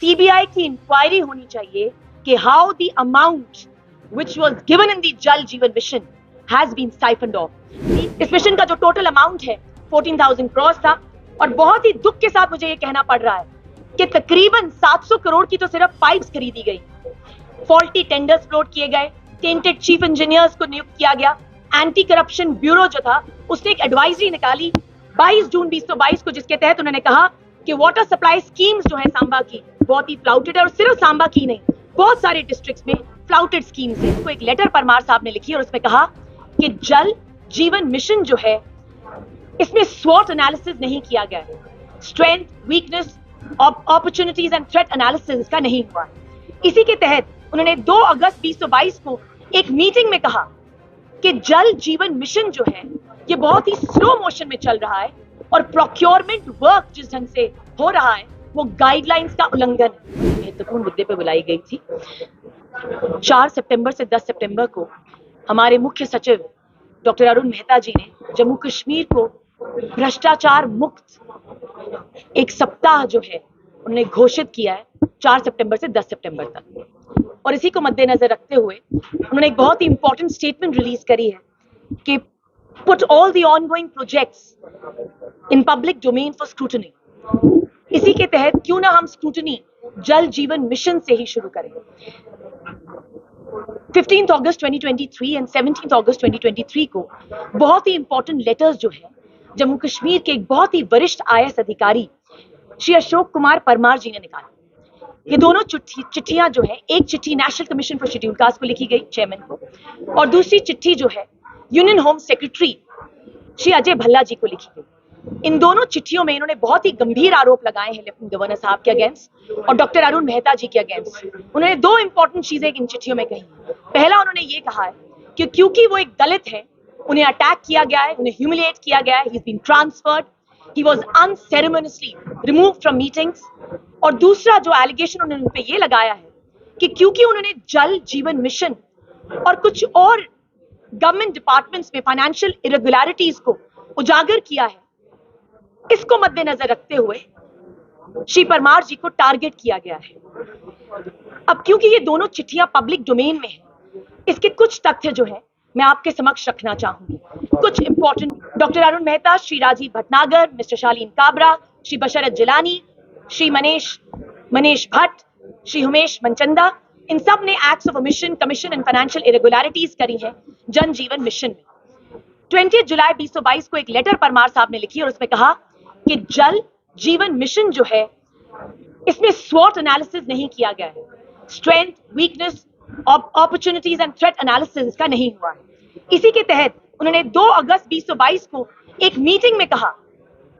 CBI की inquiry होनी चाहिए कि how the amount which was given in the जल जीवन mission has been siphoned off. इस मिशन का जो टोटल अमाउंट है 14,000 करोड़ था और बहुत ही दुख के साथ मुझे ये कहना पड़ रहा है कि तकरीबन 700 करोड़ की तो सिर्फ पाइप्स खरीदी गई, फॉल्टी टेंडर्स फ्लोट किए गए, टेंटेड चीफ इंजीनियर्स को नियुक्त किया गया, एंटी करप्शन ब्यूरो जो था उसने एक एडवाइजरी निकाली 22 जून 2022 को, जिसके तहत उन्होंने कहा कि वाटर सप्लाई स्कीम्स जो है सांबा की बहुत ही फ्लाउटेड है और सिर्फ सांबा की नहीं, बहुत सारे डिस्ट्रिक्ट्स में फ्लाउटेड स्कीम्स है। उसको एक लेटर परमार साहब ने लिखी और उसमें कहा कि जल जीवन मिशन जो है इसमें स्वॉट एनालिसिस नहीं किया गया है, strength, weakness, opportunities and threat analysis इसका नहीं हुआ। इसी के तहत उन्होंने 2 अगस्त 2022 को एक मीटिंग में कहा कि जल जीवन मिशन जो है ये बहुत ही स्लो मोशन में चल रहा है और प्रोक्योरमेंट वर्क जिस ढंग से हो रहा है वो गाइडलाइंस का उल्लंघन है। महत्वपूर्ण मुद्दे पर बुलाई गई थी। 4 सितंबर से 10 सितंबर को हमारे मुख्य सचिव डॉक्टर अरुण मेहता जी ने जम्मू कश्मीर को भ्रष्टाचार मुक्त एक सप्ताह जो है उन्होंने घोषित किया है 4 सितंबर से 10 सितंबर तक, और इसी को मद्देनजर रखते हुए उन्होंने एक बहुत ही इंपॉर्टेंट स्टेटमेंट रिलीज करी है कि put all the ongoing projects in public domain for scrutiny. इसी के तहत क्यों ना हम स्क्रूटनी जल जीवन मिशन से ही शुरू करें। 15 अगस्त 2023 एंड 17 अगस्त 2023 को बहुत ही इंपॉर्टेंट लेटर्स जो है जम्मू कश्मीर के एक बहुत ही वरिष्ठ आईएएस अधिकारी श्री अशोक कुमार परमार जी ने निकाला। ये दोनों चिट्ठियां जो है, एक चिट्ठी national commission for schedule caste को लिखी गई चेयरमैन को, और दूसरी चिट्ठी जो है union home secretary Shri Ajay Bhalla ji को लिखी गई। इन दोनों चिट्ठियों में इन्होंने बहुत ही गंभीर आरोप लगाए हैं लेफ्टिनेंट गवर्नर साहब के अगेंस्ट और डॉक्टर अरुण मेहता जी के अगेंस्ट। उन्होंने 2 इंपॉर्टेंट चीजें इन चिट्ठियों में कही। पहला, उन्होंने ये कहा है कि क्योंकि वो एक दलित है उन्हें अटैक किया गया है, उन्हें ह्यूमिलिएट किया गया है, he is been transferred, he was unceremoniously removed from meetings. और दूसरा जो एलिगेशन उन्होंने उन पे ये लगाया है कि क्योंकि उन्होंने जल जीवन मिशन और कुछ और गवर्नमेंट डिपार्टमेंट्स में फाइनेंशियल इरेगुलरिटीज को उजागर किया है, इसको मद्देनजर रखते हुए श्री परमार जी को टारगेट किया गया है। अब क्योंकि ये दोनों चिट्ठियां पब्लिक डोमेन में हैं, इसके कुछ तथ्य जो है मैं आपके समक्ष रखना चाहूंगी। कुछ important, doctor Arun Mehta, Shri Rajiv Bhatnagar, mister Shaleen Kabra, Shri Basharat Jilani, Shri Manish Bhatt, Shri Humesh Manchanda, इन सब ने acts of omission, commission and financial irregularities करी है जन जीवन मिशन में। 20 जुलाई 2022 को एक लेटर परमार साहब ने लिखी और उसमें कहा कि जल जीवन मिशन जो है इसमें स्वॉट एनालिसिस नहीं किया गया है, strength, weakness, opportunities and threat analysis इसका नहीं हुआ है। इसी के तहत उन्होंने 2 अगस्त 2022 को एक मीटिंग में कहा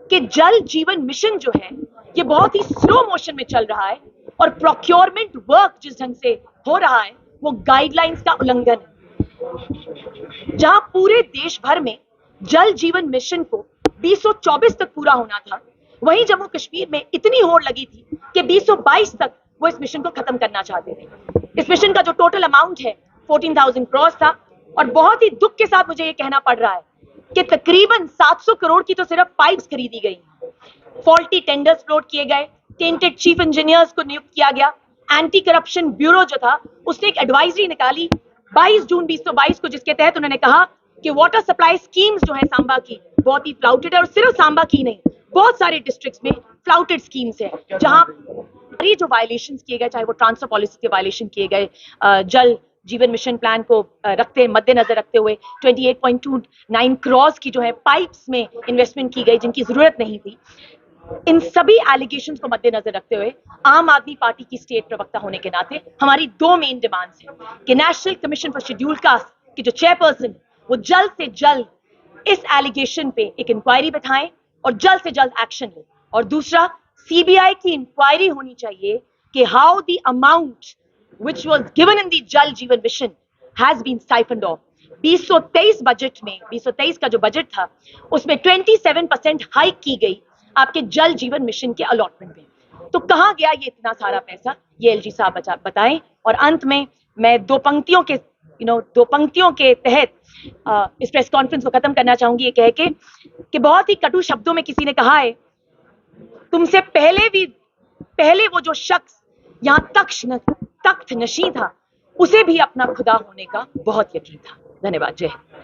कि जल जीवन मिशन जो है ये बहुत ही स्लो मोशन में चल रहा है और प्रोक्योरमेंट वर्क जिस ढंग से हो रहा है वो गाइडलाइंस का उल्लंघन है। जहां पूरे देश भर में जल जीवन मिशन को 2024 तक पूरा होना था, वहीं जम्मू कश्मीर में इतनी होड़ लगी थी कि 2022 तक वो इस मिशन को खत्म करना चाहते थे। इस मिशन का जो टोटल अमाउंट है 14,000 करोड़ था और बहुत ही दुख के साथ मुझे ये कहना पड़ रहा है कि तकरीबन 700 करोड़ की तो सिर्फ पाइप्स खरीदी गई, फॉल्टी टेंडर्स फ्लोट किए गए, टेंटेड चीफ इंजीनियर्स को नियुक्त किया गया, एंटी करप्शन ब्यूरो जो था उसने एक एडवाइजरी निकाली 22 जून 2022 को, जिसके तहत उन्होंने कहा कि वाटर सप्लाई स्कीम्स जो है सांबा की बहुत ही फ्लाउटेड है और सिर्फ सांबा की नहीं, बहुत सारे डिस्ट्रिक्ट्स में फ्लाउटेड स्कीम्स है। जहां जो वायलेशंस किए गए, चाहे वो ट्रांसफर पॉलिसी के वायलेशन किए गए, जल जीवन मिशन प्लान को मद्देनजर रखते हुए 28.29 करोड़ की जो है पाइप्स में इन्वेस्टमेंट की गई जिनकी जरूरत नहीं थी। इन सभी एलिगेशंस को मद्देनजर रखते हुए आम आदमी पार्टी की स्टेट प्रवक्ता होने के नाते हमारी 2 मेन डिमांड्स हैं कि national commission for schedule caste की जो चेयरपर्सन वो जल्द से जल्द इस एलिगेशन पे एक इंक्वायरी बैठाएं और जल्द से जल्द एक्शन लें, और दूसरा, सीबीआई की इंक्वायरी होनी चाहिए कि how the amount which was given in the जल जीवन mission has been siphoned off। 2023 budget में 2023 का जो बजट था उसमें 27% हाइक की गई आपके जल जीवन मिशन के अलॉटमेंट में। तो कहां गया ये इतना सारा पैसा, ये एलजी साहब बताएं। और अंत में मैं 2 पंक्तियों के तहत इस प्रेस कॉन्फ्रेंस को खत्म करना चाहूंगी, ये कह के कि बहुत ही कटु शब्दों में किसी ने कहा है, तुमसे पहले वो जो शख्स यहां तख्त नशीं था, उसे भी अपना खुदा होने का बहुत यकीन था। धन्यवाद। जय हिंद।